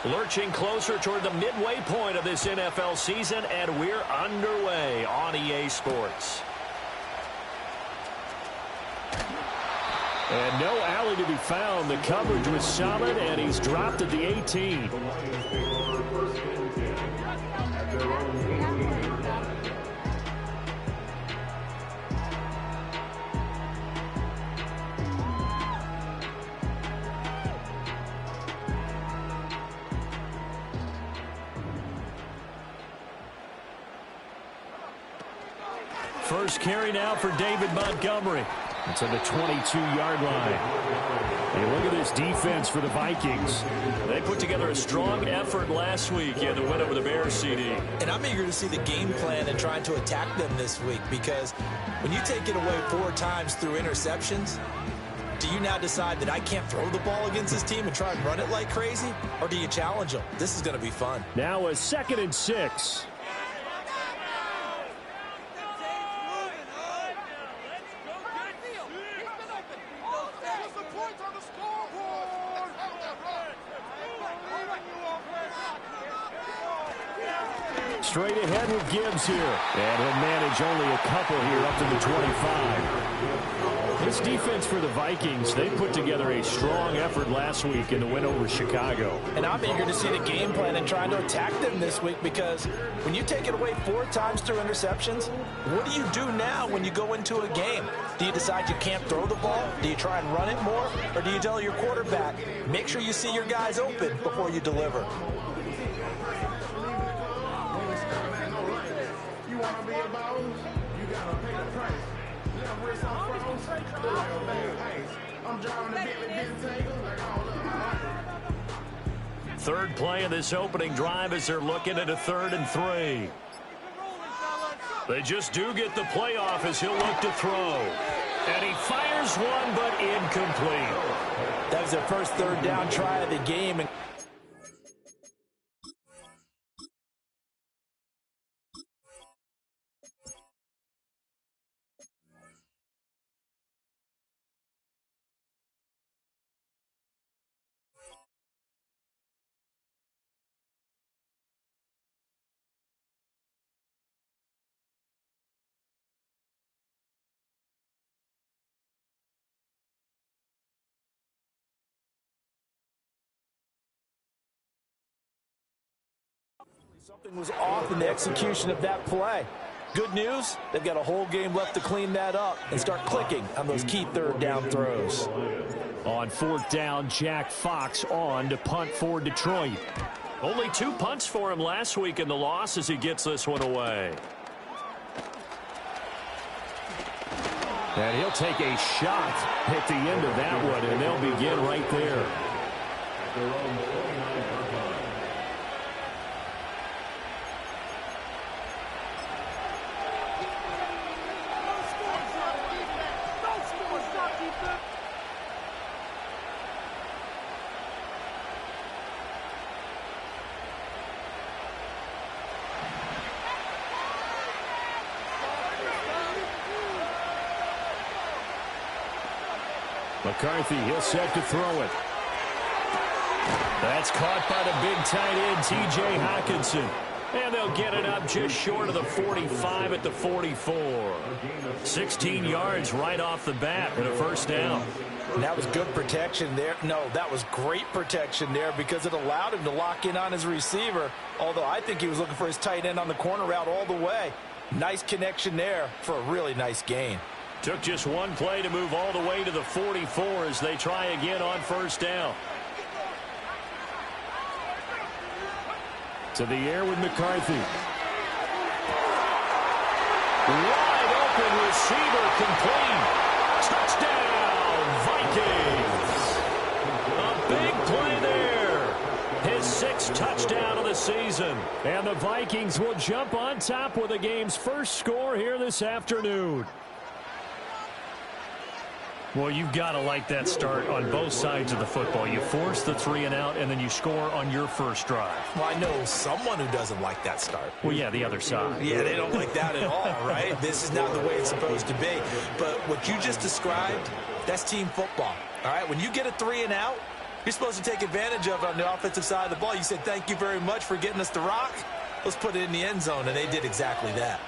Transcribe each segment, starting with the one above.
Lurching closer toward the midway point of this NFL season, and we're underway on EA Sports. And no alley to be found. The coverage was solid, and he's dropped at the 18. First carry now for David Montgomery. It's on the 22-yard line. And look at this defense for the Vikings. They put together a strong effort last week in the win over the Bears, CD. And I'm eager to see the game plan and trying to attack them this week, because when you take it away 4 times through interceptions, do you now decide that I can't throw the ball against this team and try and run it like crazy? Or do you challenge them? This is going to be fun. Now a 2nd and 6. Straight ahead with Gibbs here. And he'll manage only a couple here up to the 25. This defense for the Vikings, they put together a strong effort last week in the win over Chicago. And I'm eager to see the game plan and trying to attack them this week, because when you take it away 4 times through interceptions, what do you do now when you go into a game? Do you decide you can't throw the ball? Do you try and run it more? Or do you tell your quarterback, make sure you see your guys open before you deliver? Third play of this opening drive as they're looking at a 3rd and 3. They just do get the playoff as he'll look to throw. And he fires one, but incomplete. That was their first 3rd down try of the game. Something was off in the execution of that play. Good news, they've got a whole game left to clean that up and start clicking on those key 3rd down throws. On 4th down, Jack Fox on to punt for Detroit. Only 2 punts for him last week in the loss as he gets this one away. And he'll take a shot at the end of that one, and they'll begin right there. McCarthy, he'll set to throw it. That's caught by the big tight end, T.J. Hockenson. And they'll get it up just short of the 45 at the 44. 16 yards right off the bat and a 1st down. And that was good protection there. No, that was great protection there, because it allowed him to lock in on his receiver, although I think he was looking for his tight end on the corner route all the way. Nice connection there for a really nice gain. Took just one play to move all the way to the 44 as they try again on 1st down. To the air with McCarthy. Wide open receiver, complete. Touchdown, Vikings. A big play there. His 6th touchdown of the season. And the Vikings will jump on top with the game's first score here this afternoon. Well, you've got to like that start on both sides of the football. You force the 3 and out, and then you score on your first drive. Well, I know someone who doesn't like that start. Well, yeah, the other side. Yeah, they don't like that at all, right? This is not the way it's supposed to be. But what you just described, that's team football, all right? When you get a 3 and out, you're supposed to take advantage of it on the offensive side of the ball. You said, thank you very much for getting us the rock. Let's put it in the end zone, and they did exactly that.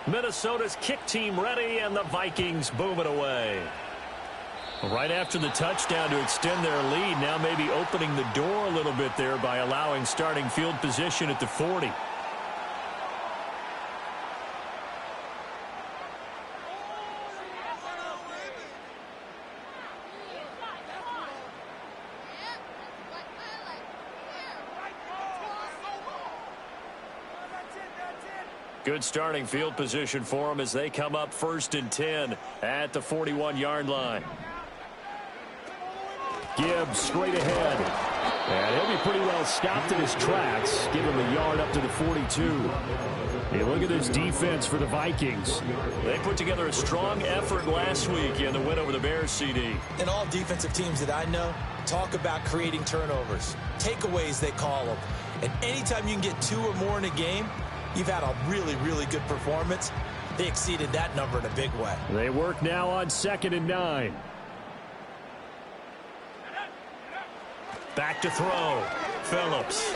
Minnesota's kick team ready, and the Vikings boom it away. Right after the touchdown to extend their lead, now maybe opening the door a little bit there by allowing starting field position at the 40. Good starting field position for them as they come up 1st and 10 at the 41-yard line. Gibbs straight ahead. And he'll be pretty well stopped in his tracks. Give him a yard up to the 42. Hey, look at this defense for the Vikings. They put together a strong effort last week in the win over the Bears, CD. And all defensive teams that I know talk about creating turnovers. Takeaways, they call them. And anytime you can get 2 or more in a game, you've had a really, really good performance. They exceeded that number in a big way. They work now on 2nd and 9. Back to throw. Phillips.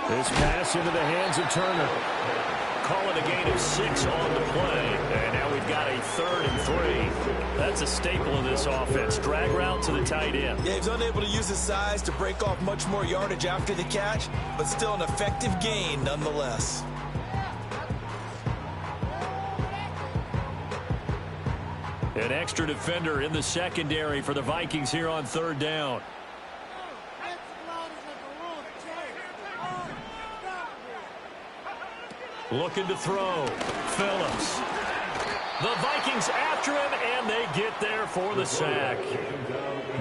This pass into the hands of Turner. Call it a gain of 6 on the play. And now we've got a 3rd and 3. That's a staple of this offense. Drag route to the tight end. Yeah, he's unable to use his size to break off much more yardage after the catch, but still an effective gain nonetheless. An extra defender in the secondary for the Vikings here on 3rd down. Looking to throw. Phillips. The Vikings after him, and they get there for the sack.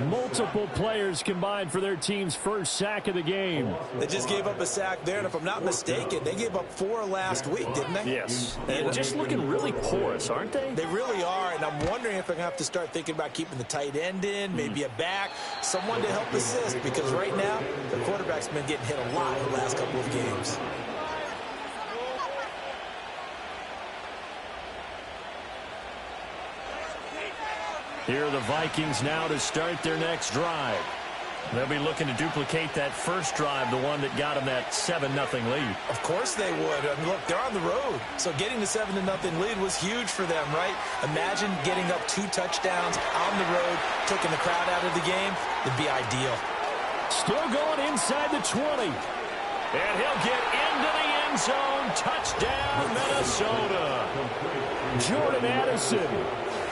Multiple players combined for their team's first sack of the game. They just gave up a sack there, and if I'm not mistaken, they gave up 4 last week, didn't they? Yes. And just looking really porous, aren't they? They really are, and I'm wondering if they're going to have to start thinking about keeping the tight end in, maybe a back, someone to help assist, because right now, the quarterback's been getting hit a lot the last couple of games. Here are the Vikings now to start their next drive. They'll be looking to duplicate that first drive, the one that got them that 7-0 lead. Of course they would. I mean, look, they're on the road. So getting the 7-0 lead was huge for them, right? Imagine getting up 2 touchdowns on the road, taking the crowd out of the game. It'd be ideal. Still going inside the 20. And he'll get into the end zone. Touchdown, Minnesota. Jordan Addison.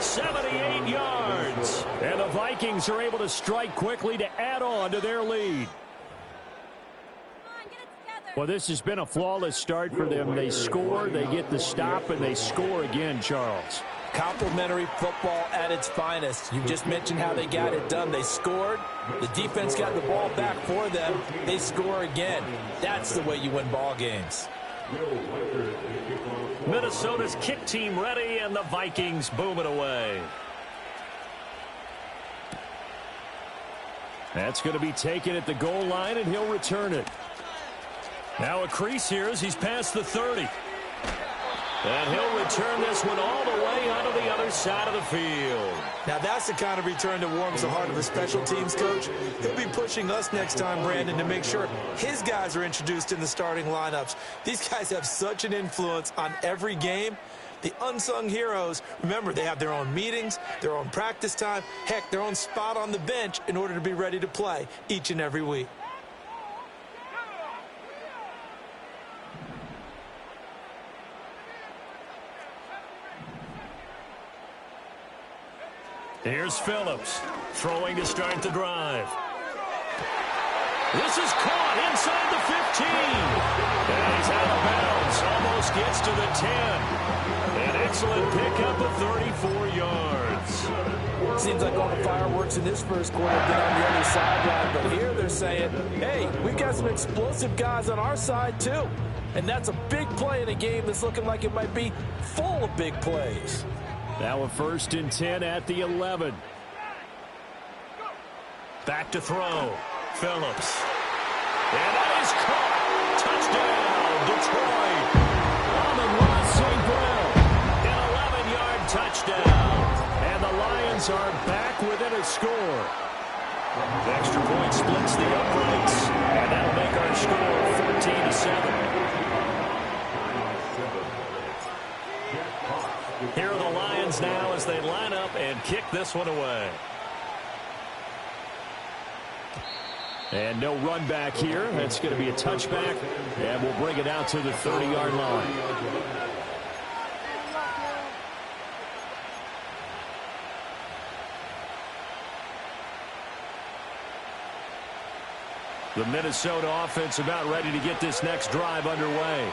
78 yards. And the Vikings are able to strike quickly to add on to their lead. Well, this has been a flawless start for them. They score, they get the stop, and they score again, Charles. Complimentary football at its finest. You just mentioned how they got it done. They scored. The defense got the ball back for them. They score again. That's the way you win ball games. Minnesota's kick team ready, and the Vikings boom it away. That's going to be taken at the goal line, and he'll return it. Now a crease here as he's past the 30. And he'll return this one all the way onto the other side of the field. Now that's the kind of return that warms the heart of a special teams coach. He'll be pushing us next time, Brandon, to make sure his guys are introduced in the starting lineups. These guys have such an influence on every game. The unsung heroes, remember, they have their own meetings, their own practice time, heck, their own spot on the bench in order to be ready to play each and every week. Here's Phillips throwing to start the drive. This is caught inside the 15. And he's out of bounds. Almost gets to the 10. An excellent pickup of 34 yards. Seems like all the fireworks in this first quarter have been on the other sideline. But here they're saying, hey, we've got some explosive guys on our side too. And that's a big play in a game that's looking like it might be full of big plays. Now a 1st and 10 at the 11. Back to throw. Phillips. And that is caught. Touchdown, Detroit. Amon-Ra St. Brown. An 11-yard touchdown. And the Lions are back within a score. The extra point splits the uprights. And that'll make our score 14-7. Here are the Lions now as they line up and kick this one away. And no run back here. That's going to be a touchback. And we'll bring it out to the 30-yard line. The Minnesota offense about ready to get this next drive underway.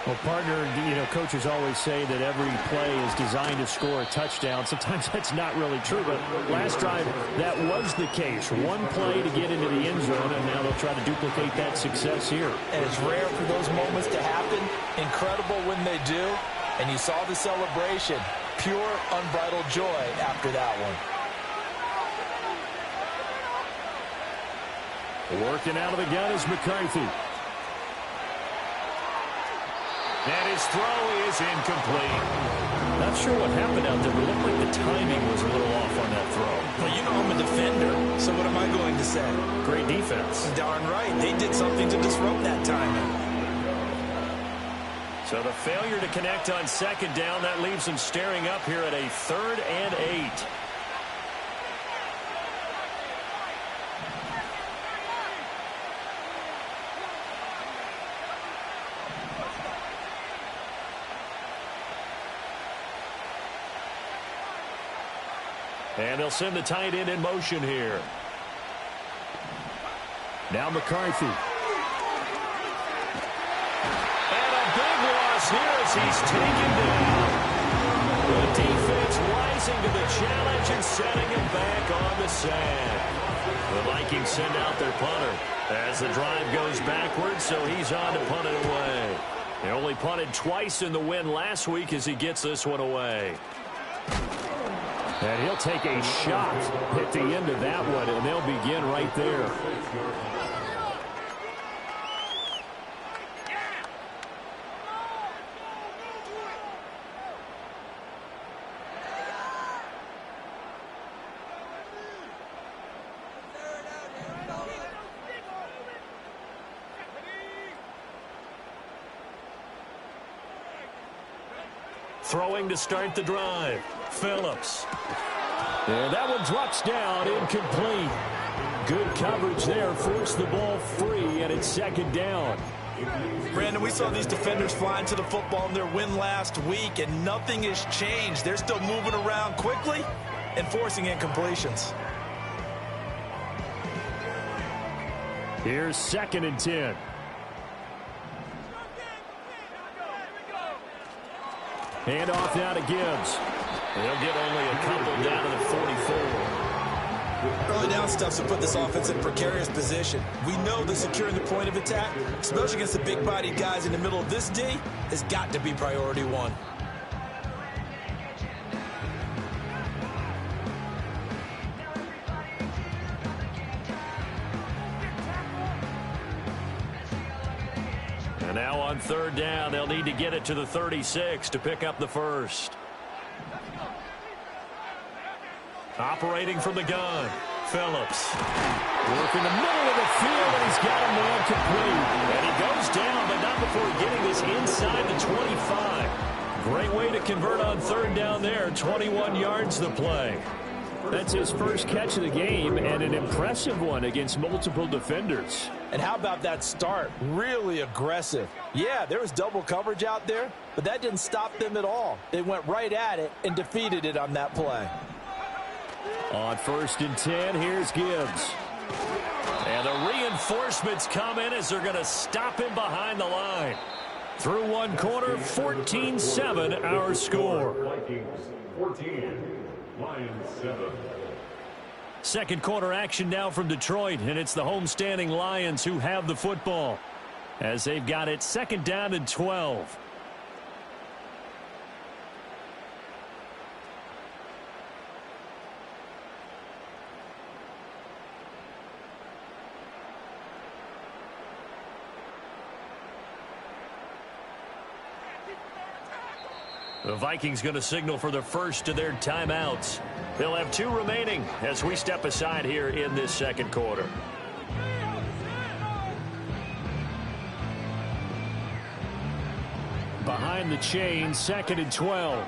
Well, partner, coaches always say that every play is designed to score a touchdown. Sometimes that's not really true, but last drive, that was the case. One play to get into the end zone, and now they'll try to duplicate that success here. And it's rare for those moments to happen. Incredible when they do. And you saw the celebration. Pure, unbridled joy after that one. Working out of the gun is McCarthy. And his throw is incomplete. Not sure what happened out there, but it looked like the timing was a little off on that throw. Well, you know I'm a defender, so what am I going to say? Great defense. Darn right. They did something to disrupt that timing. So the failure to connect on 2nd down, that leaves them staring up here at a 3rd and 8. And they'll send the tight end in motion here. Now McCarthy. And a big loss here as he's taken down. The defense rising to the challenge and setting him back on the sand. The Vikings send out their punter as the drive goes backwards, so he's on to punt it away. They only punted twice in the win last week as he gets this one away. And he'll take a shot at the end of that one, and they'll begin right there. Throwing to start the drive. Phillips. And that one drops down, incomplete. Good coverage there, forced the ball free, and it's 2nd down. Brandon, we saw these defenders flying to the football in their win last week, and nothing has changed. They're still moving around quickly and forcing incompletions. Here's 2nd and 10. Hand off now to Gibbs. They'll get only a couple down to the 44. Early down stuffs will put this offense in a precarious position. We know that securing the point of attack, especially against the big-bodied guys in the middle of this D, has got to be priority one. And now on 3rd down, they'll need to get it to the 36 to pick up the first. Operating from the gun, Phillips. Working the middle of the field, and he's got a man complete. And he goes down, but not before getting this inside the 25. Great way to convert on 3rd down there. 21 yards the play. That's his first catch of the game, and an impressive one against multiple defenders. And how about that start? Really aggressive. Yeah, there was double coverage out there, but that didn't stop them at all. They went right at it and defeated it on that play. On 1st and 10, here's Gibbs. And the reinforcements come in as they're going to stop him behind the line. Through one quarter, 14-7 our score. Vikings 14, Lions 7. Second quarter action now from Detroit, and it's the homestanding Lions who have the football as they've got it 2nd down and 12. The Vikings going to signal for the first of their timeouts. They'll have 2 remaining as we step aside here in this second quarter. Behind the chain, 2nd and 12.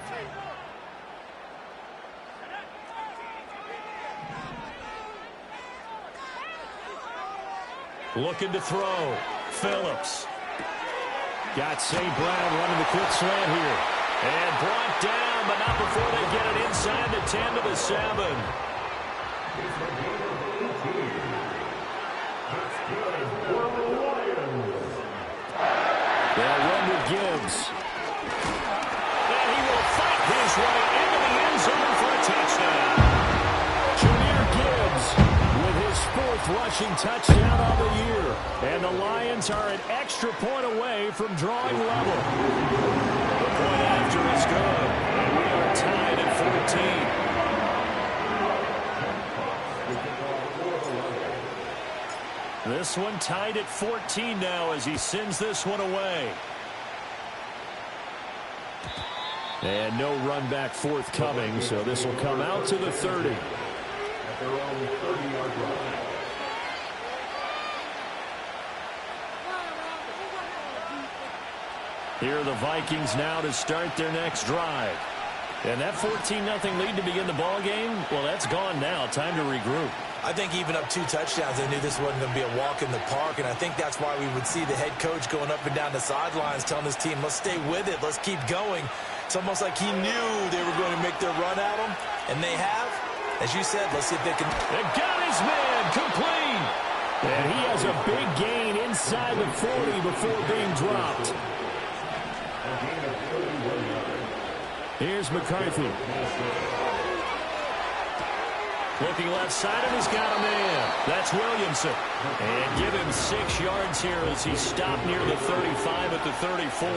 Looking to throw. Phillips. Got St. Brown running the quick slant here. And brought down, but not before they get it inside the 10 to the 7. They'll run with Gibbs. And he will fight his way into the end zone for a touchdown. Jahmyr Gibbs with his 4th rushing touchdown of the year. And the Lions are an extra point away from drawing level. Point after is good, and we are tied at 14. This one tied at 14 now as he sends this one away. And no run back forthcoming, so this will come out to the 30. At their own 30-yard line. Here are the Vikings now to start their next drive. And that 14-0 lead to begin the ball game, well, that's gone now. Time to regroup. I think even up 2 touchdowns, they knew this wasn't going to be a walk in the park, and I think that's why we would see the head coach going up and down the sidelines telling his team, let's stay with it, let's keep going. It's almost like he knew they were going to make their run at him, and they have. As you said, let's see if they can. They got his man complete. And he has a big gain inside the 40 before being dropped. Here's McCarthy. Looking left side, and he's got a man. That's Williamson. And give him 6 yards here as he stopped near the 35 at the 34.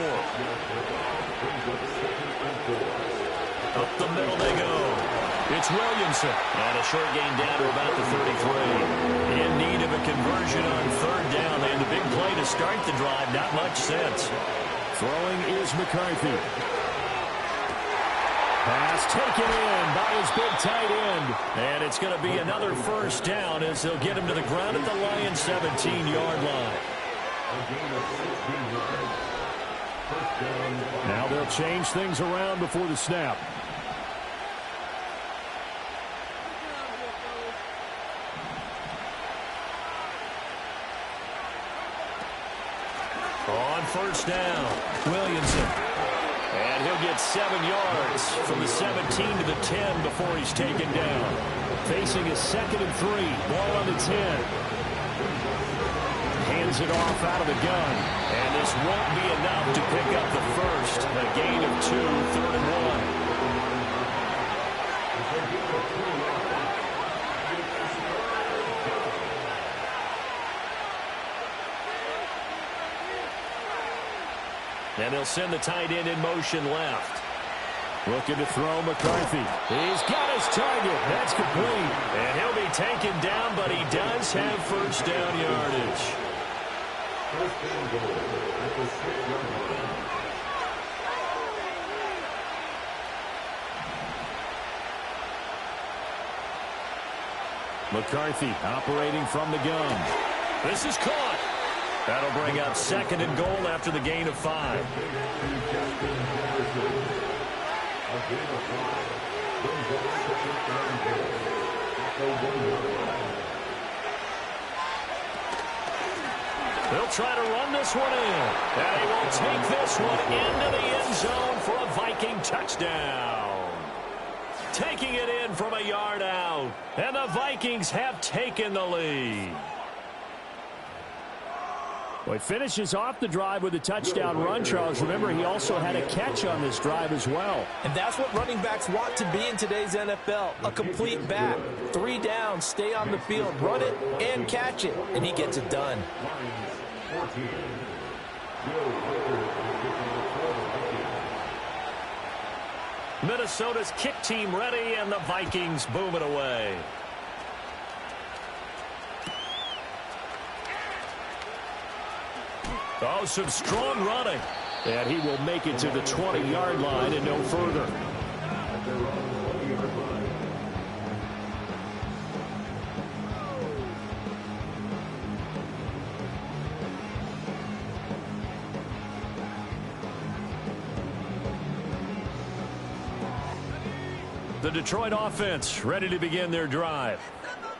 Up the middle they go. It's Williamson. And a short gain down to about the 33. In need of a conversion on 3rd down. And a big play to start the drive. Not much sense. Throwing is McCarthy. Pass taken in by his big tight end. And it's going to be another 1st down as they'll get him to the ground at the Lions' 17-yard line. Now they'll change things around before the snap. On 1st down, Williamson. And he'll get 7 yards from the 17 to the 10 before he's taken down. Facing a 2nd and 3. Ball on the 10. Hands it off out of the gun. And this won't be enough to pick up the first. A gain of 2, 3rd and 1. And they'll send the tight end in motion left. Looking to throw McCarthy. He's got his target. That's complete. And he'll be taken down, but he does have 1st down yardage. 1st and goal at the 6-yard line. McCarthy operating from the gun. This is caught. That'll bring up 2nd and goal after the gain of 5. They'll try to run this one in. And he will take this one into the end zone for a Viking touchdown. taking it in from a yard out. And the Vikings have taken the lead. Well, he finishes off the drive with a touchdown run, Charles. Remember, he also had a catch on this drive as well. And that's what running backs want to be in today's NFL, a complete back. 3 downs, stay on the field, run it, and catch it, and he gets it done. Minnesota's kick team ready, and the Vikings boom it away. Oh, some strong running. And he will make it to the 20-yard line and no further. The Detroit offense ready to begin their drive.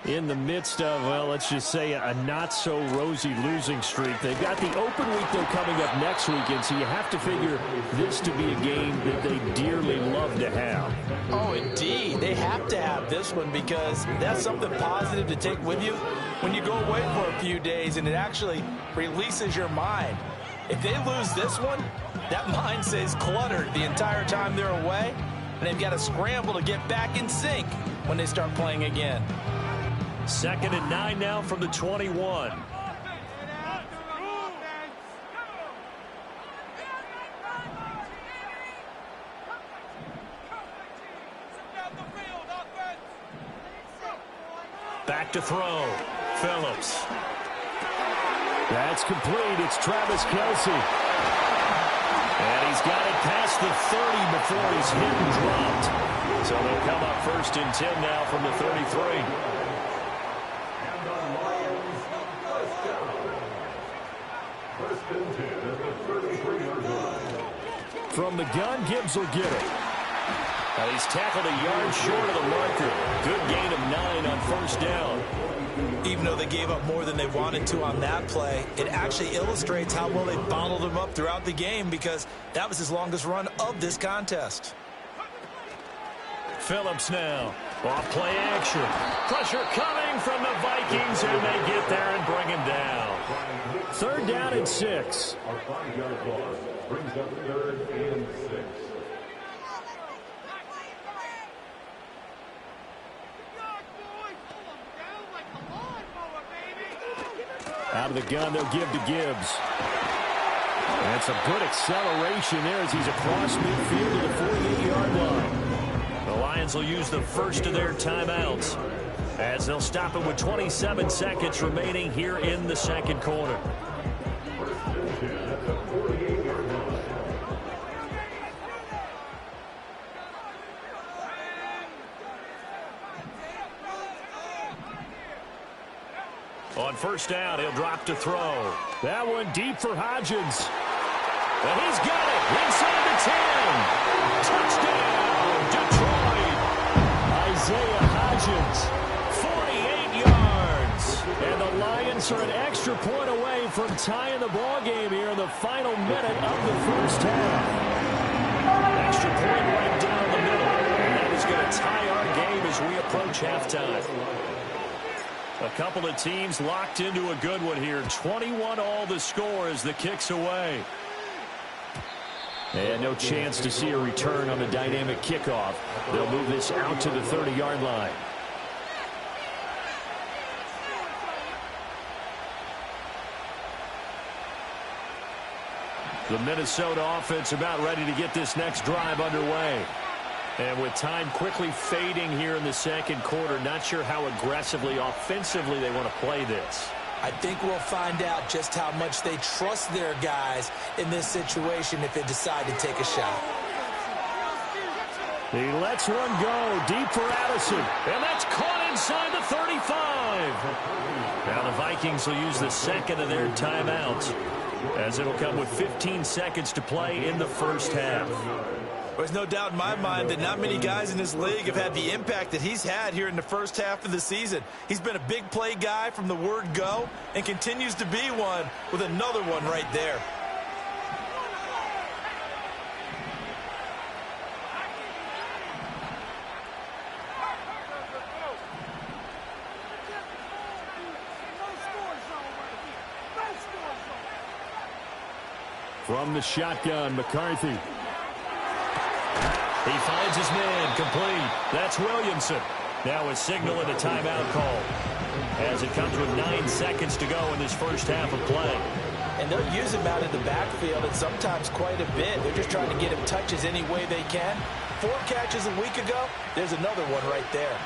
In the midst of, well, let's just say a not-so-rosy losing streak. They've got the open week, though, coming up next weekend, so you have to figure this to be a game that they dearly love to have. Oh, indeed. They have to have this one because that's something positive to take with you when you go away for a few days, and it actually releases your mind. If they lose this one, that mind stays cluttered the entire time they're away, and they've got to scramble to get back in sync when they start playing again. 2nd and 9 now from the 21. Back to throw. Phillips. That's complete. It's Travis Kelce. And he's got it past the 30 before he's hit and dropped. So they'll come up 1st and 10 now from the 33. From the gun, Gibbs will get it. Well, he's tackled a yard short of the marker. Good gain of 9 on 1st down. Even though they gave up more than they wanted to on that play, it actually illustrates how well they bottled him up throughout the game because that was his longest run of this contest. Phillips now. Off play action. Pressure coming from the Vikings, and they get there and bring him down. 3rd down and 6. Our 5-yard loss brings up 3rd and 6. Out of the gun, they'll give to Gibbs. And some good acceleration there as he's across midfield to the 48-yard line. The Lions will use the first of their timeouts as they'll stop it with 27 seconds remaining here in the 2nd quarter. On 1st down, he'll drop to throw. That one deep for Hodgins. And he's got it inside the 10. Touchdown, Detroit. Isaiah Hodgins. 48 yards. And the Lions are an extra point away from tying the ball game here in the final minute of the 1st half. Extra point right down the middle. And that is going to tie our game as we approach halftime. A couple of teams locked into a good one here. 21 all the score as the kick's away. And no chance to see a return on the dynamic kickoff. They'll move this out to the 30-yard line. The Minnesota offense about ready to get this next drive underway. And with time quickly fading here in the 2nd quarter, not sure how aggressively, offensively they want to play this. I think we'll find out just how much they trust their guys in this situation if they decide to take a shot. He lets one go deep for Addison. And that's caught inside the 35. Now the Vikings will use the 2nd of their timeouts as it'll come with 15 seconds to play in the 1st half. There's no doubt in my mind that not many guys in this league have had the impact that he's had here in the 1st half of the season. He's been a big play guy from the word go and continues to be one with another one right there. From the shotgun, McCarthy. He finds his man complete. That's Williamson. Now a signal and a timeout call as it comes with 9 seconds to go in this first half of play. And they'll use him out in the backfield and sometimes quite a bit. They're just trying to get him touches any way they can. 4 catches a week ago. There's another one right there.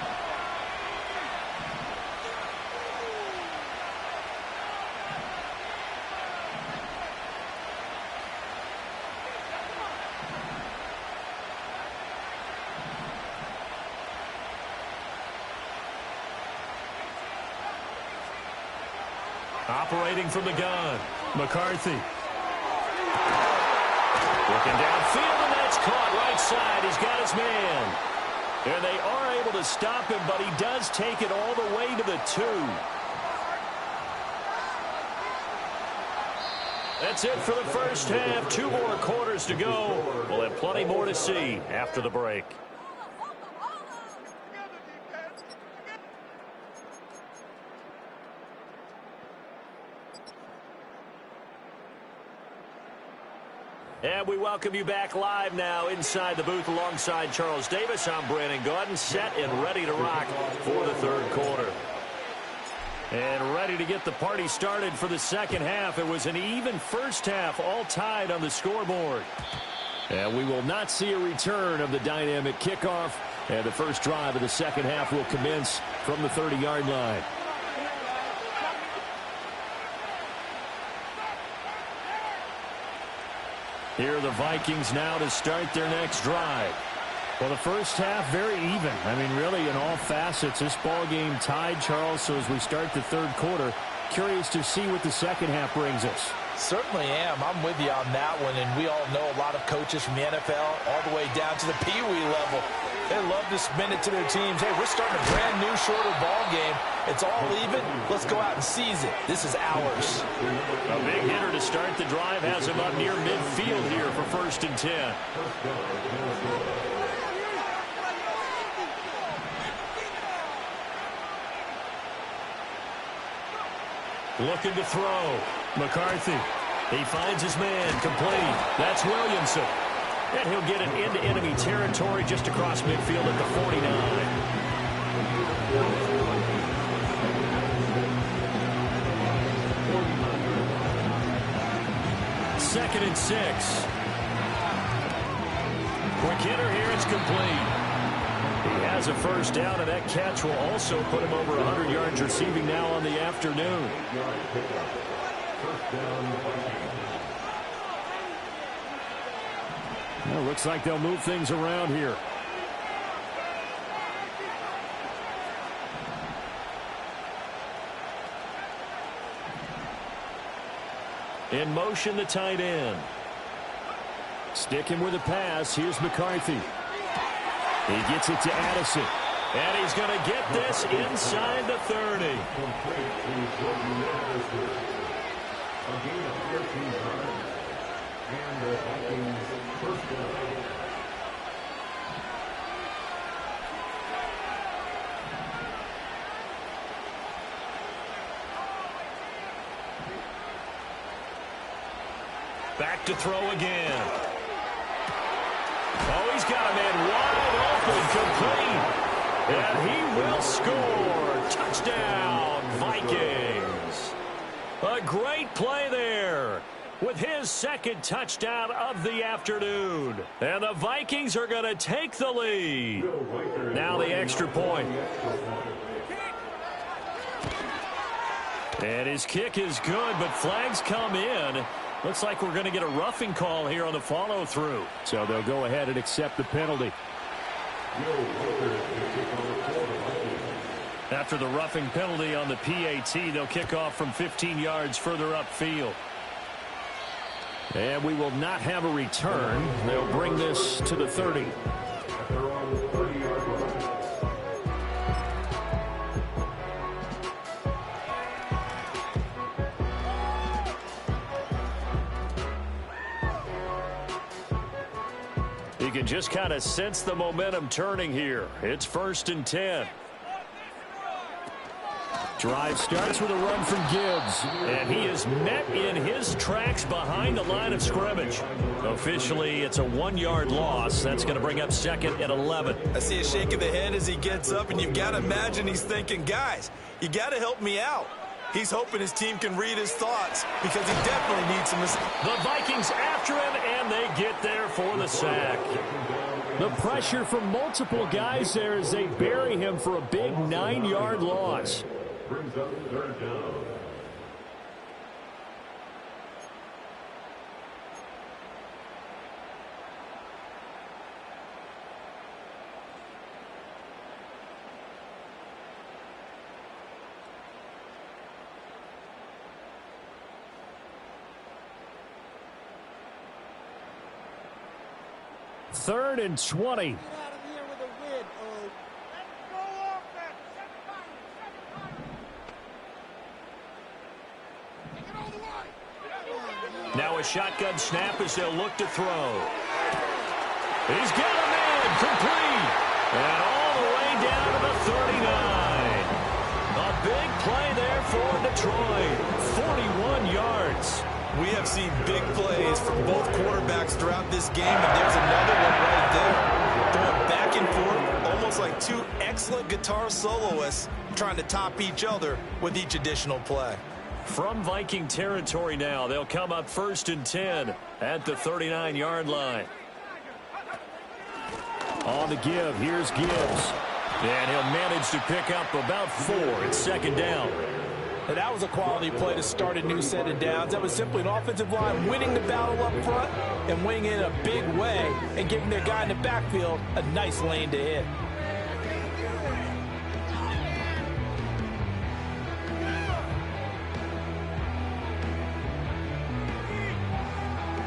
Operating from the gun, McCarthy. Looking downfield, and that's caught right side. He's got his man. And they are able to stop him, but he does take it all the way to the 2. That's it for the first half. 2 more quarters to go. We'll have plenty more to see after the break. And we welcome you back live now inside the booth alongside Charles Davis. I'm Brandon Gaudin, set and ready to rock for the third quarter. And ready to get the party started for the second half. It was an even first half, all tied on the scoreboard. And we will not see a return of the dynamic kickoff. And the first drive of the second half will commence from the 30-yard line. Here are the Vikings now to start their next drive. Well, the first half, very even. I mean, really, in all facets, this ball game tied, Charles. So as we start the third quarter, curious to see what the second half brings us. Certainly am. I'm with you on that one, and we all know a lot of coaches from the NFL all the way down to the Pee Wee level. They love to spin it to their teams. Hey, we're starting a brand new, shorter ball game. It's all even. Let's go out and seize it. This is ours. A big hitter to start the drive has him up near midfield here for 1st and 10. Looking to throw. McCarthy. He finds his man complete. That's Williamson. And he'll get it into enemy territory just across midfield at the 49. 2nd and 6. Quick hitter here. It's complete. He has a first down, and that catch will also put him over 100 yards receiving now on the afternoon. Well, looks like they'll move things around here. In motion, the tight end. Sticking with a pass. Here's McCarthy. He gets it to Addison. And he's going to get this inside the 30. Back to throw again. Oh, he's got a man wide open, complete. And he will score. Touchdown, Vikings. A great play there with his second touchdown of the afternoon. And the Vikings are going to take the lead. Now the extra point. And his kick is good, but flags come in. Looks like we're going to get a roughing call here on the follow-through. So they'll go ahead and accept the penalty. After the roughing penalty on the PAT, they'll kick off from 15 yards further upfield. And we will not have a return. They'll bring this to the 30. You can just kind of sense the momentum turning here. It's 1st and 10. Drive starts with a run from Gibbs. And he is met in his tracks behind the line of scrimmage. Officially, it's a 1-yard loss. That's going to bring up 2nd and 11. I see a shake of the head as he gets up, and you've got to imagine he's thinking, guys, you got to help me out. He's hoping his team can read his thoughts because he definitely needs some. The Vikings after him, and they get there for the sack. The pressure from multiple guys there as they bury him for a big 9-yard loss. Brings up 3rd down. Third and 20. Now a shotgun snap as they'll look to throw. He's got a man complete. And all the way down to the 39. A big play there for Detroit. 41 yards. We have seen big plays from both quarterbacks throughout this game, and there's another one right there. Going back and forth, almost like two excellent guitar soloists trying to top each other with each additional play. From Viking territory now, they'll come up 1st and 10 at the 39-yard line. On the give, here's Gibbs. And he'll manage to pick up about 4 at 2nd down. And that was a quality play to start a new set of downs. That was simply an offensive line winning the battle up front and winning it in a big way and giving their guy in the backfield a nice lane to hit.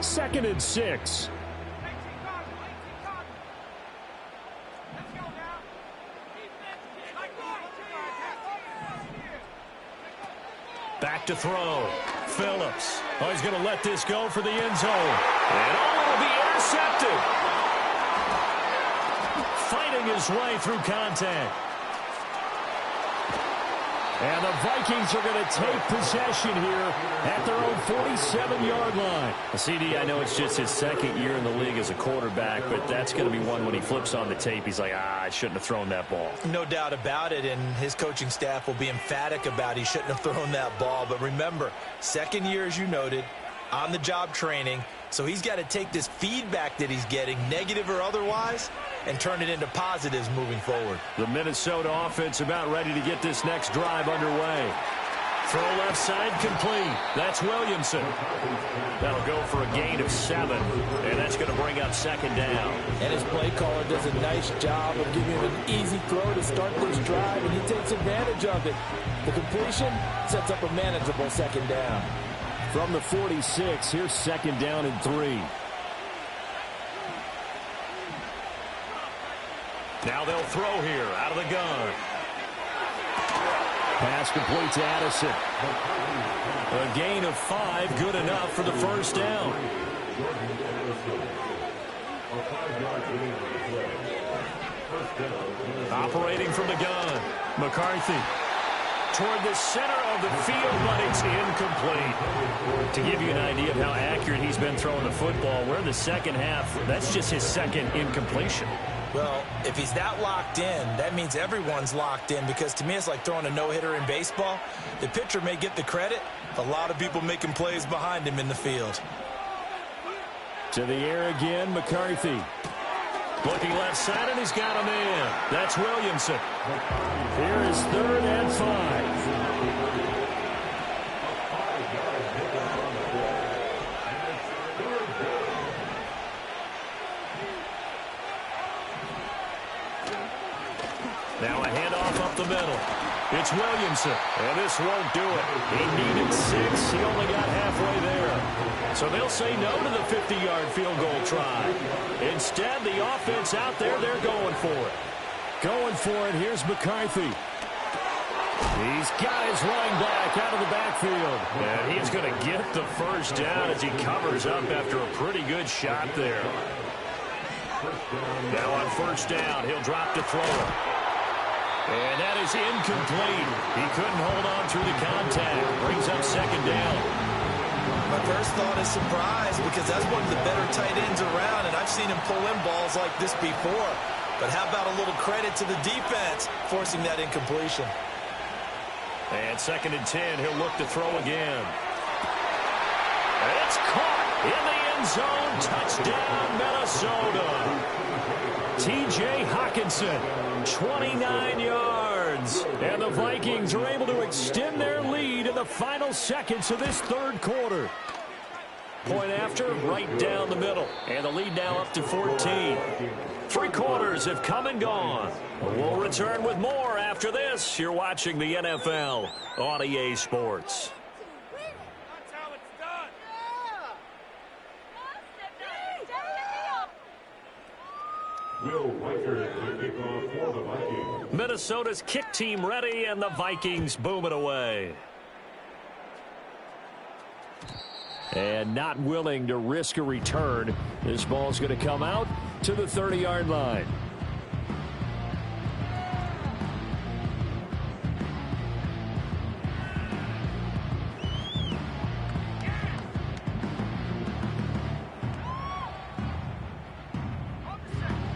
Second and 6. Back to throw. Phillips. Oh, he's going to let this go for the end zone. And will be intercepted. Fighting his way through contact. And the Vikings are going to take possession here at their own 47-yard line. CD, I know it's just his 2nd year in the league as a quarterback, but that's going to be one when he flips on the tape. He's like, I shouldn't have thrown that ball. No doubt about it, and his coaching staff will be emphatic about he shouldn't have thrown that ball. But remember, 2nd year, as you noted, on-the-job training, so he's got to take this feedback that he's getting, negative or otherwise, and turn it into positives moving forward. The Minnesota offense about ready to get this next drive underway. Throw left side complete. That's Williamson. That'll go for a gain of 7, and that's going to bring up 2nd down. And his play caller does a nice job of giving him an easy throw to start this drive, and he takes advantage of it. The completion sets up a manageable 2nd down. From the 46, here's 2nd down and 3. Now they'll throw here out of the gun. Pass complete to Addison. A gain of 5, good enough for the 1st down. Operating from the gun. McCarthy. Toward the center of the field, but it's incomplete. To give you an idea of how accurate he's been throwing the football, we're in the 2nd half. That's just his 2nd incompletion. Well, if he's that locked in, that means everyone's locked in, because to me it's like throwing a no-hitter in baseball. The pitcher may get the credit. A lot of people making plays behind him in the field. To the air again, McCarthy. Looking left side, and he's got a man. That's Williamson. Here is 3rd and 5. Now a handoff up the middle. It's Williamson, and this won't do it. He needed 6. He only got halfway there. So they'll say no to the 50-yard field goal try. Instead, the offense out there, they're going for it. Going for it. Here's McCarthy. He's got his running back out of the backfield. And he's going to get the 1st down as he covers up after a pretty good shot there. Now on 1st down, he'll drop to throw it. And that is incomplete. He couldn't hold on through the contact. Brings up second down. My first thought is surprise, because that's one of the better tight ends around, and I've seen him pull in balls like this before. But how about a little credit to the defense forcing that incompletion? And 2nd and 10, he'll look to throw again. It's caught in the end zone. Touchdown, Minnesota. T.J. Hockenson, 29 yards. And the Vikings are able to extend their lead in the final seconds of this third quarter. Point after, right down the middle. And the lead now up to 14. 3 quarters have come and gone. We'll return with more after this. You're watching the NFL on EA Sports. Minnesota's kick team ready, and the Vikings boom it away. And not willing to risk a return. This ball's going to come out to the 30-yard line.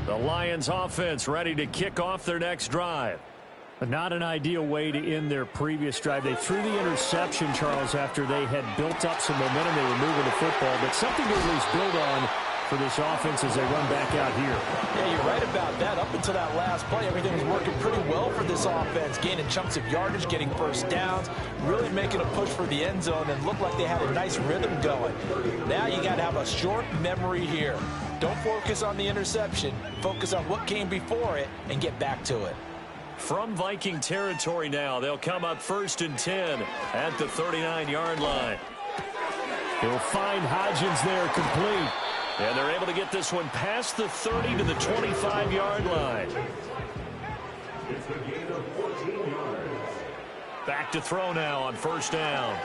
The Lions offense ready to kick off their next drive. Not an ideal way to end their previous drive. They threw the interception, Charles, after they had built up some momentum. They were moving the football, but something to at least build on for this offense as they run back out here. Yeah, you're right about that. Up until that last play, everything was working pretty well for this offense, gaining chunks of yardage, getting first downs, really making a push for the end zone, and looked like they had a nice rhythm going. Now you got to have a short memory here. Don't focus on the interception. Focus on what came before it and get back to it. From Viking territory now, they'll come up 1st and 10 at the 39-yard line. He'll find Hodgins there, complete. And they're able to get this one past the 30 to the 25-yard line. Back to throw now on 1st down.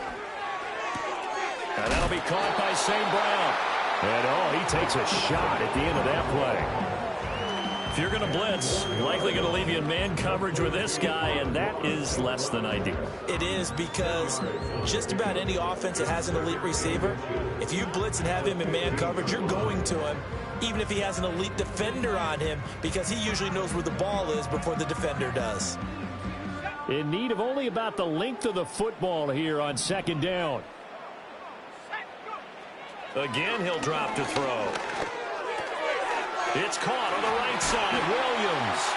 And that'll be caught by St. Brown. And, he takes a shot at the end of that play. If you're going to blitz, you're likely going to leave you in man coverage with this guy, and that is less than ideal. It is, because just about any offense that has an elite receiver, if you blitz and have him in man coverage, you're going to him, even if he has an elite defender on him, because he usually knows where the ball is before the defender does. In need of only about the length of the football here on 2nd down. Again, he'll drop to throw. It's caught on the right side. Williams.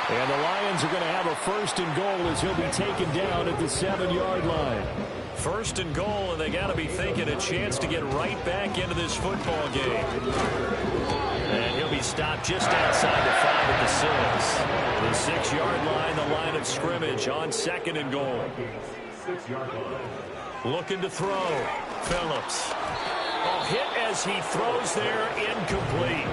And the Lions are going to have a 1st and goal as he'll be taken down at the 7-yard line. 1st and goal, and they got to be thinking a chance to get right back into this football game. And he'll be stopped just outside the 5 at the 6. The 6-yard line, the line of scrimmage on 2nd and goal. Looking to throw. Phillips. Hit as he throws there, incomplete.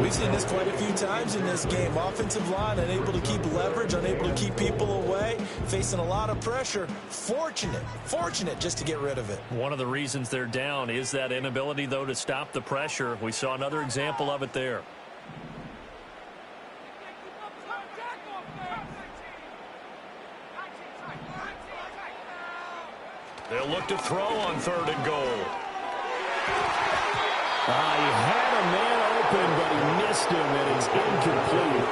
We've seen this quite a few times in this game. Offensive line unable to keep leverage, unable to keep people away, facing a lot of pressure. Fortunate just to get rid of it. One of the reasons they're down is that inability, though, to stop the pressure. We saw another example of it there. They'll look to throw on 3rd and goal. He had a man open, but he missed him, and it's incomplete.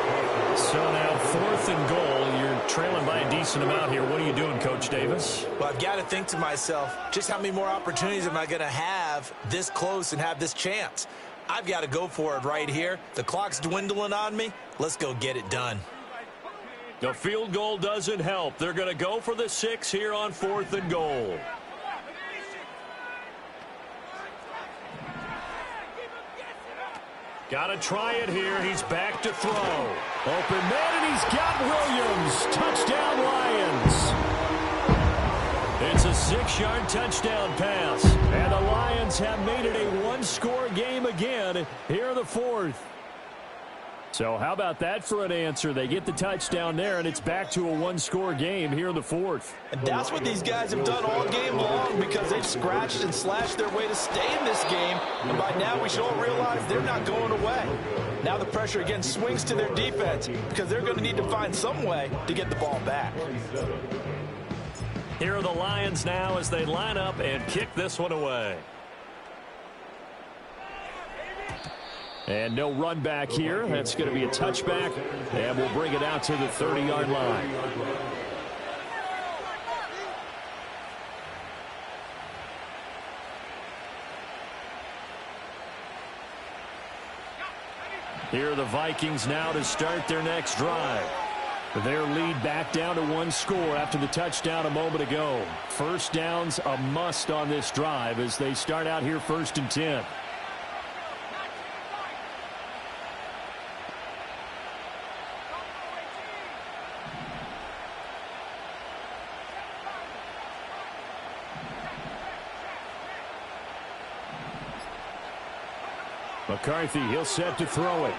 So now 4th and goal. You're trailing by a decent amount here. What are you doing, Coach Davis? Well, I've got to think to myself, just how many more opportunities am I going to have this close and have this chance? I've got to go for it right here. The clock's dwindling on me. Let's go get it done. The field goal doesn't help. They're going to go for the 6 here on 4th and goal. Got to try it here. He's back to throw. Open man, and he's got Williams. Touchdown, Lions. It's a 6-yard touchdown pass. And the Lions have made it a one-score game again here in the 4th. So how about that for an answer? They get the touchdown there, and it's back to a one-score game here in the fourth. And that's what these guys have done all game long because they've scratched and slashed their way to stay in this game. And by now we should all realize they're not going away. Now the pressure again swings to their defense because they're going to need to find some way to get the ball back. Here are the Lions now as they line up and kick this one away. And no run back here. That's going to be a touchback, and we'll bring it out to the 30-yard line. Here are the Vikings now to start their next drive. Their lead back down to one score after the touchdown a moment ago. First down's a must on this drive as they start out here 1st and 10. McCarthy, he'll set to throw it.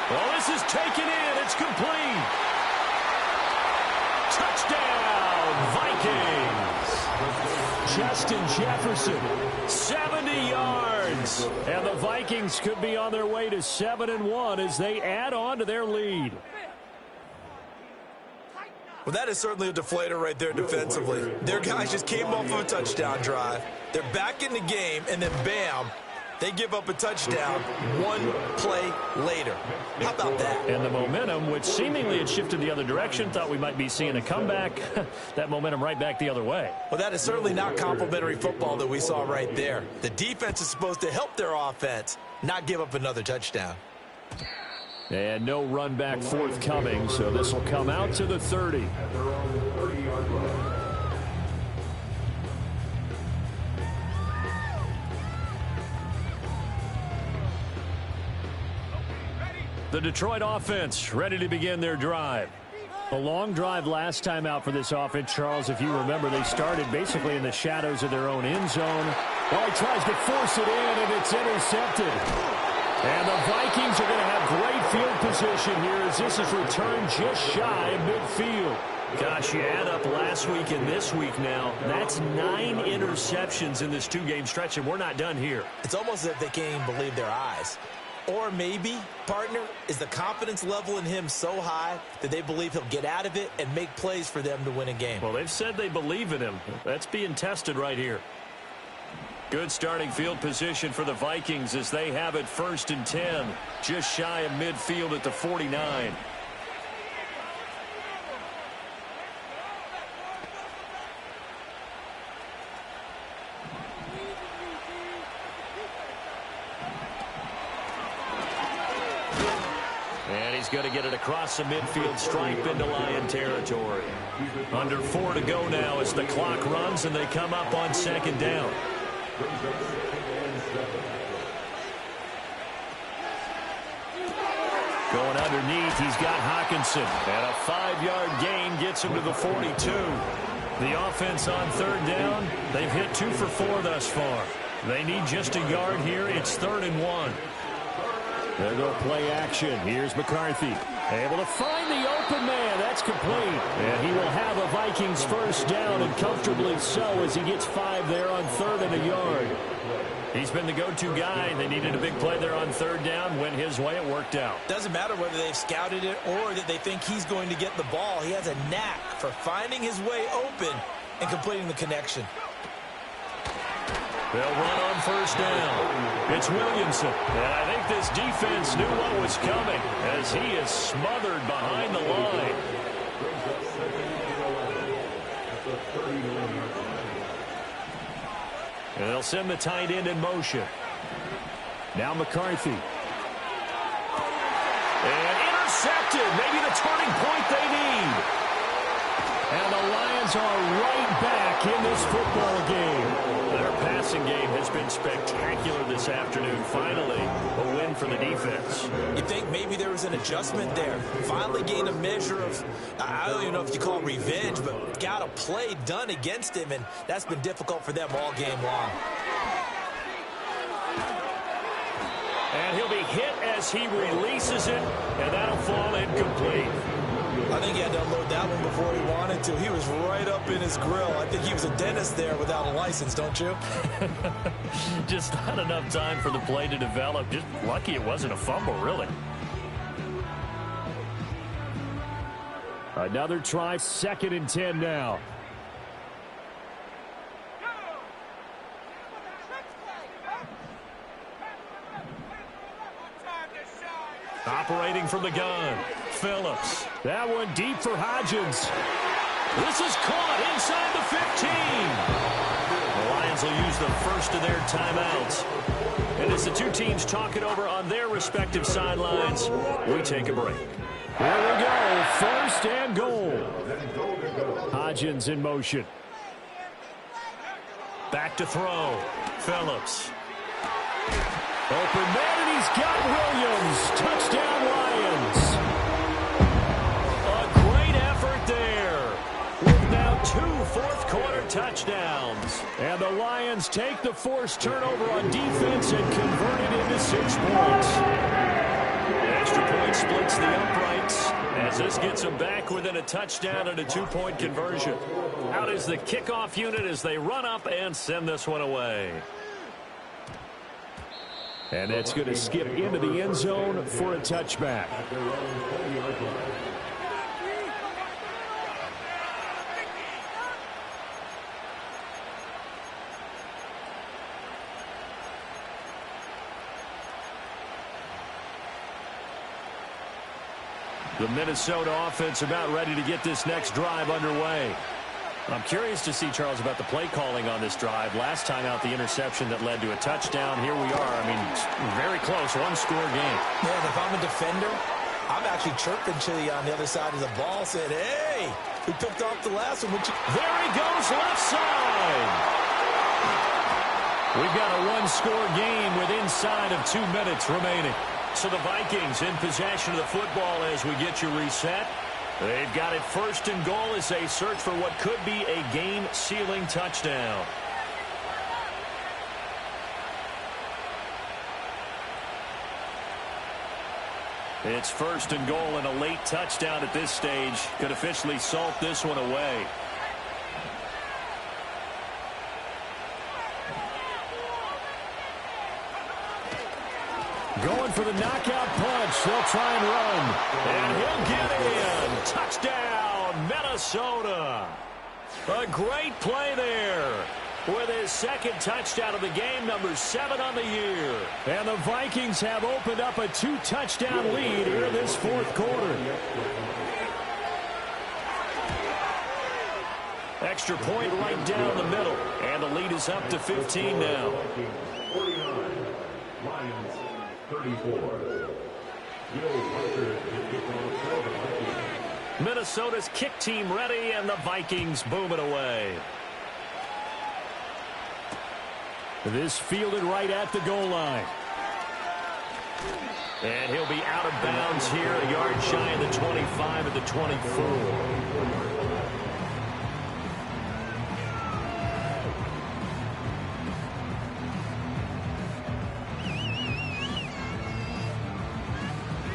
Well, this is taken in. It's complete. Touchdown, Vikings. Justin Jefferson. 70 yards. And the Vikings could be on their way to 7-1 as they add on to their lead. Well, that is certainly a deflator right there defensively. Their guys just came off of a touchdown drive. They're back in the game, and then bam, they give up a touchdown one play later. How about that? And the momentum, which seemingly had shifted the other direction, thought we might be seeing a comeback. That momentum right back the other way. Well, that is certainly not complimentary football that we saw right there. The defense is supposed to help their offense, not give up another touchdown. And no run back forthcoming, so this will come out to the 30. The Detroit offense ready to begin their drive. A long drive last time out for this offense, Charles. If you remember, they started basically in the shadows of their own end zone. Well, he tries to force it in, and it's intercepted. And the Vikings are going to have great field position here as this is returned just shy of midfield. Gosh, you add up last week and this week now. That's 9 interceptions in this two-game stretch, and we're not done here. It's almost as if they can't even believe their eyes. Or maybe, partner, is the confidence level in him so high that they believe he'll get out of it and make plays for them to win a game. Well, they've said they believe in him. That's being tested right here. Good starting field position for the Vikings as they have it 1st and 10. Just shy of midfield at the 49. And he's going to get it across the midfield stripe into Lion territory. Under 4 to go now as the clock runs and they come up on 2nd down. Going underneath, he's got Hawkinson. And a 5-yard gain gets him to the 42. The offense on 3rd down, they've hit 2 for 4 thus far. They need just a yard here. It's 3rd and 1. There go play action. Here's McCarthy. Able to find the open man. That's complete. And he will have a Vikings first down, and comfortably so as he gets 5 there on 3rd and a yard. He's been the go-to guy. They needed a big play there on 3rd down. Went his way. It worked out. Doesn't matter whether they've scouted it or that they think he's going to get the ball. He has a knack for finding his way open and completing the connection. They'll run on 1st down. It's Williamson. And I think this defense knew what was coming as he is smothered behind the line. And they'll send the tight end in motion. Now McCarthy. And intercepted. Maybe the turning point they need. And the Lions are right back in this football game. Their passing game has been spectacular this afternoon. Finally, a win for the defense. You think maybe there was an adjustment there. Finally gained a measure of, I don't even know if you call it revenge, but got a play done against him, and that's been difficult for them all game long. And he'll be hit as he releases it, and that'll fall incomplete. I think he had to unload that one before he wanted to. He was right up in his grill. I think he was a dentist there without a license, don't you? Just not enough time for the play to develop. Just lucky it wasn't a fumble, really. Another try, 2nd and 10 now. Operating from the gun, Phillips. That one deep for Hodgins. This is caught inside the 15. The Lions will use the first of their timeouts. And as the two teams talk it over on their respective sidelines, we take a break. Here we go, 1st and goal. Hodgins in motion. Back to throw, Phillips. Open man, and he's got Williams. Touchdown, Lions. A great effort there. With now 2 fourth-quarter touchdowns. And the Lions take the forced turnover on defense and convert it into 6 points. The extra point splits the uprights as this gets them back within a touchdown and a 2-point conversion. Out is the kickoff unit as they run up and send this one away. And that's going to skip into the end zone for a touchback. The Minnesota offense about ready to get this next drive underway. I'm curious to see, Charles, about the play calling on this drive. Last time out, the interception that led to a touchdown. Here we are. I mean, very close, 1-score game. Yeah, and if I'm a defender, I'm actually chirping to you on the other side of the ball, saying, hey, we picked off the last one. There he goes, left side. We've got a 1-score game with inside of 2 minutes remaining. So the Vikings in possession of the football as we get you reset. They've got it 1st and goal as they search for what could be a game-sealing touchdown. It's 1st and goal, and a late touchdown at this stage could officially salt this one away. Going for the knockout punch. They'll try and run. And he'll get in. Touchdown, Minnesota. A great play there. With his 2nd touchdown of the game, number 7 on the year. And the Vikings have opened up a 2-touchdown lead here in this 4th quarter. Extra point right down the middle. And the lead is up to 15 now. 34. Minnesota's kick team ready, and the Vikings booming away. This fielded right at the goal line. And he'll be out of bounds here, a yard shy of the 25 at the 24.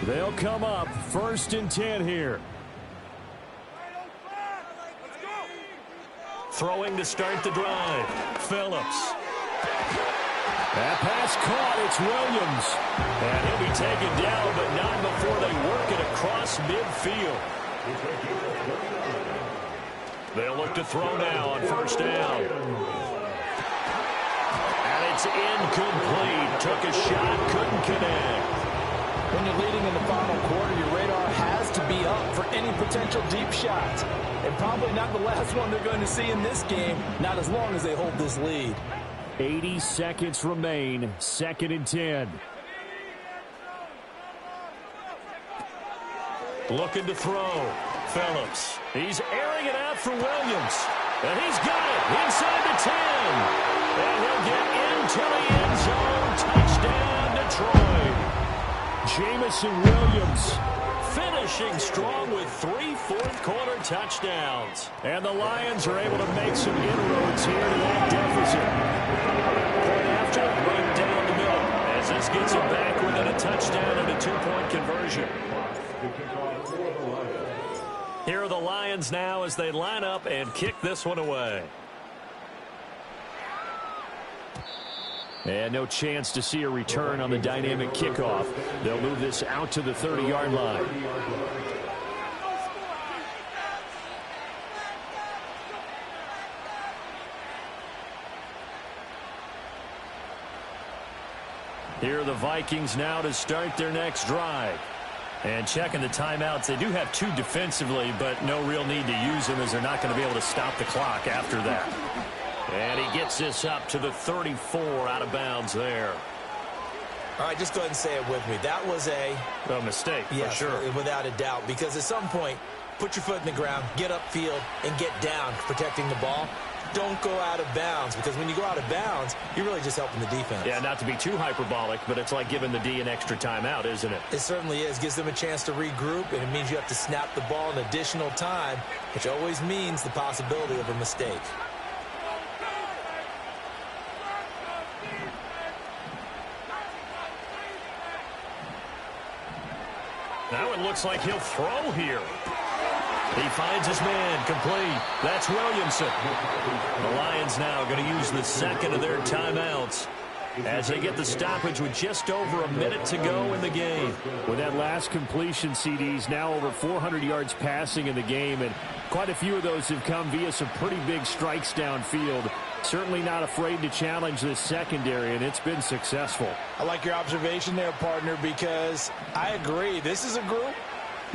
They'll come up 1st and 10 here. Throwing to start the drive. Phillips. That pass caught. It's Williams. And he'll be taken down, but not before they work it across midfield. They'll look to throw now on 1st down. And it's incomplete. Took a shot, couldn't connect. When you're leading in the final quarter, your radar has to be up for any potential deep shots. And probably not the last one they're going to see in this game, not as long as they hold this lead. 80 seconds remain, 2nd and 10. Looking to throw. Phillips. He's airing it out for Williams. And he's got it inside the 10. And he'll get into the end zone. Touchdown, Detroit. Jamison Williams finishing strong with 3 fourth-quarter touchdowns. And the Lions are able to make some inroads here to that deficit. Point after, run down the middle as this gets him back within a touchdown and a two-point conversion. Here are the Lions now as they line up and kick this one away. And no chance to see a return on the dynamic kickoff. They'll move this out to the 30-yard line. Here are the Vikings now to start their next drive. And checking the timeouts, they do have two defensively, but no real need to use them as they're not going to be able to stop the clock after that. And he gets this up to the 34 out of bounds there. All right, just go ahead and say it with me. That was a mistake, yes, for sure. Without a doubt, because at some point, put your foot in the ground, get upfield, and get down protecting the ball. Don't go out of bounds, because when you go out of bounds, you're really just helping the defense. Yeah, not to be too hyperbolic, but it's like giving the D an extra timeout, isn't it? It certainly is. Gives them a chance to regroup, and it means you have to snap the ball in additional time, which always means the possibility of a mistake. Now it looks like he'll throw here. He finds his man, complete. That's Williamson. The Lions now going to use the second of their timeouts as they get the stoppage with just over a minute to go in the game. With that last completion, CD's now over 400 yards passing in the game, and quite a few of those have come via some pretty big strikes downfield. Certainly not afraid to challenge this secondary, and it's been successful. I like your observation there, partner, because I agree. This is a group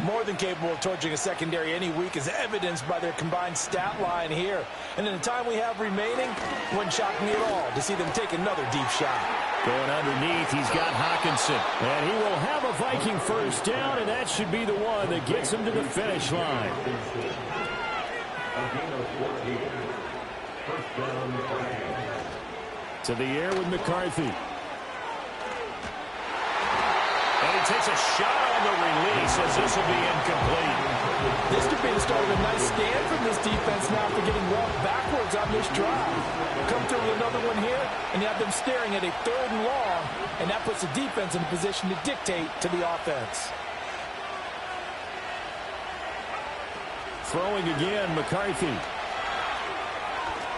more than capable of torching a secondary any week, as evidenced by their combined stat line here. And in the time we have remaining, wouldn't shock me at all to see them take another deep shot. Going underneath, he's got Hawkinson. And he will have a Viking first down, and that should be the one that gets him to the finish line. To the air with McCarthy. And he takes a shot on the release as this will be incomplete. This could be the start of a nice stand from this defense now after getting walked backwards on this drive. Come through with another one here, and you have them staring at a 3rd and long, and that puts the defense in a position to dictate to the offense. Throwing again, McCarthy.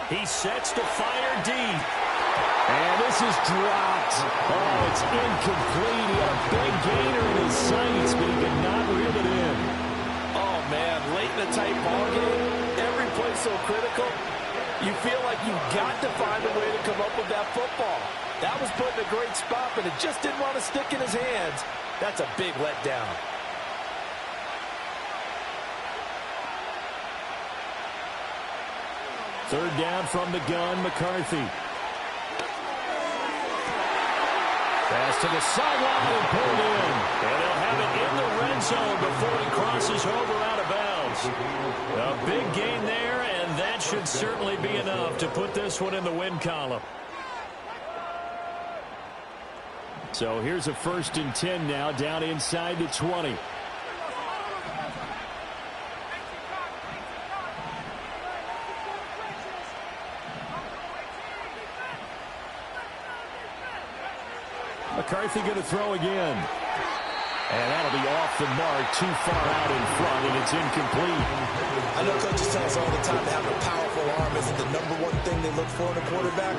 He sets to fire deep. And this is dropped. Oh, it's incomplete. He had a big gainer in his sights, but he could not reel it in. Oh, man, late in a tight ball game, every play so critical, you feel like you've got to find a way to come up with that football. That was put in a great spot, but it just didn't want to stick in his hands. That's a big letdown. Third down from the gun, McCarthy. Pass to the sideline and pulled in. And they'll have it in the red zone before he crosses over out of bounds. A big gain there, and that should certainly be enough to put this one in the win column. So here's a 1st and 10 now, down inside the 20. McCarthy going to throw again. And that'll be off the mark, too far out in front, and it's incomplete. I know coaches tell us all the time that having a powerful arm isn't the #1 thing they look for in a quarterback.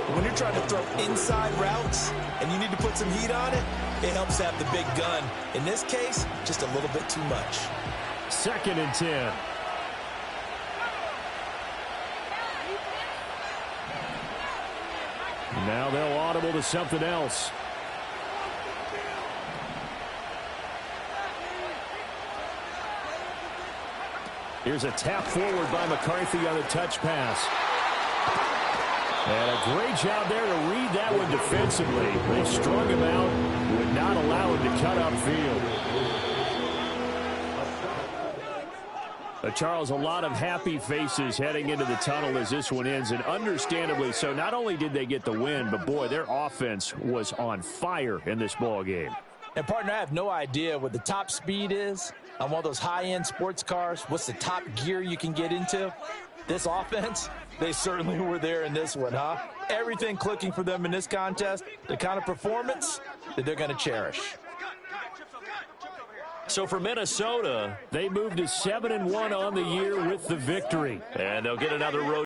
But when you're trying to throw inside routes and you need to put some heat on it, it helps have the big gun. In this case, just a little bit too much. 2nd and 10. Now they'll audible to something else. Here's a tap forward by McCarthy on the touch pass. And a great job there to read that one defensively. They strung him out, would not allow him to cut upfield. Charles, a lot of happy faces heading into the tunnel as this one ends, and understandably so. Not only did they get the win, but boy, their offense was on fire in this ball game. And partner, I have no idea what the top speed is on one of those high-end sports cars. What's the top gear you can get into? This offense, they certainly were there in this one, huh? Everything clicking for them in this contest, the kind of performance that they're going to cherish. So for Minnesota, They moved to 7-1 on the year with the victory. and they'll get another road